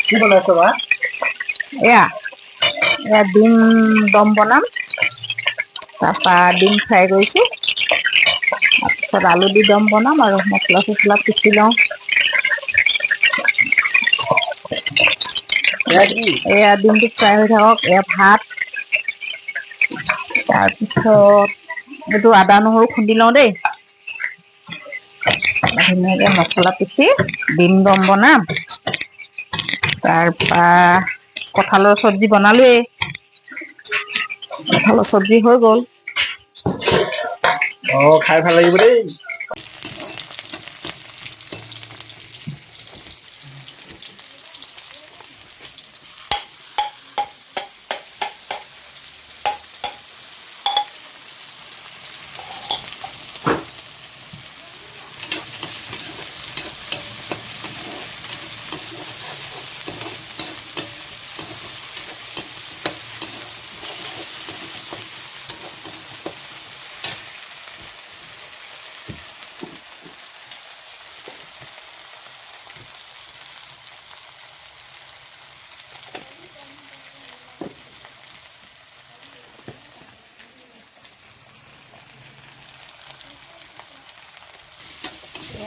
কি বনাইছ বা? এয়া এয়া ডিম দম বনাম, তাৰপৰা ডিম ফ্ৰাই কৰিছোঁ, তাৰপিছত আলু দি দম বনাম আৰু মছলা চছলা পিচি লওঁ। এয়া কি? এয়া ডিমটো ফ্ৰাই হৈ থাকক, এয়া ভাত, তাৰপিছত এইটো আদা নহৰু খুন্দি লওঁ দেই, ধুনীয়াকৈ মছলা পিচি ডিম দম বনাম। তাৰপৰা কঁঠালৰ চব্জি বনালোৱেই, কঁঠালৰ চব্জি হৈ গ'ল। খাই ভাল লাগিব দেই।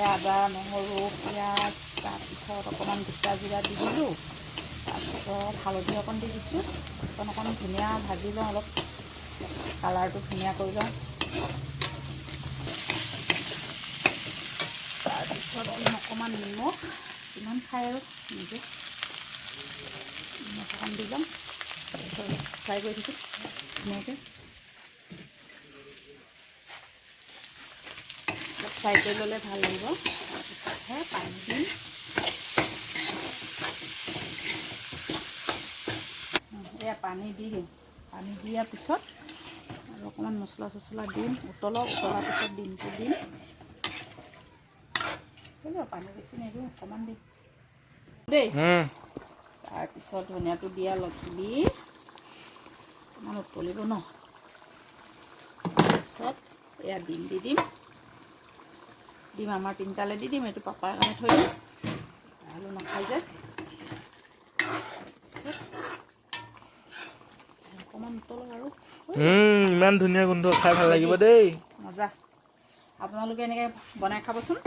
আদা নহৰু পিঁয়াজ, তাৰপিছত অকণমান গোটা জিৰা দি দিলোঁ, তাৰপিছত হালধি অকণ দি দিছোঁ, অকণ ধুনীয়া ভাজি লওঁ, অলপ কালাৰটো ধুনীয়া কৰি লওঁ। তাৰপিছত অকণমান নিমখ, কিমান খাই আৰু নিজে নিমখ অকণ দি ল'ম, তাৰপিছত ফ্ৰাই কৰি দিছোঁ ধুনীয়াকৈ। ফ্ৰাই কৰি ল'লে ভাল লাগিব, তাৰপিছতহে পানী দিম। এয়া পানী দি দিম, পানী দিয়াৰ পিছত আৰু অকণমান মছলা চছলা দিম, উতলাৰ পিছত ডিমটো দিম। পানী বেছি নিদিওঁ, অকণমান দিম দেই। তাৰপিছত ধনিয়াটো দি অকণমান উতলিব ন, তাৰপিছত এয়া ডিম দি দিম। ডিম আমাৰ তিনিটালৈ দি দিম, এইটো পাপাৰ কাৰণে থৈ দিম, আলু নাখাই যে। অকণমান উতলক আৰু ইমান ধুনীয়া গোন্ধ, খাই ভাল লাগিব দেই। মজা, আপোনালোকে এনেকৈ বনাই খাবচোন।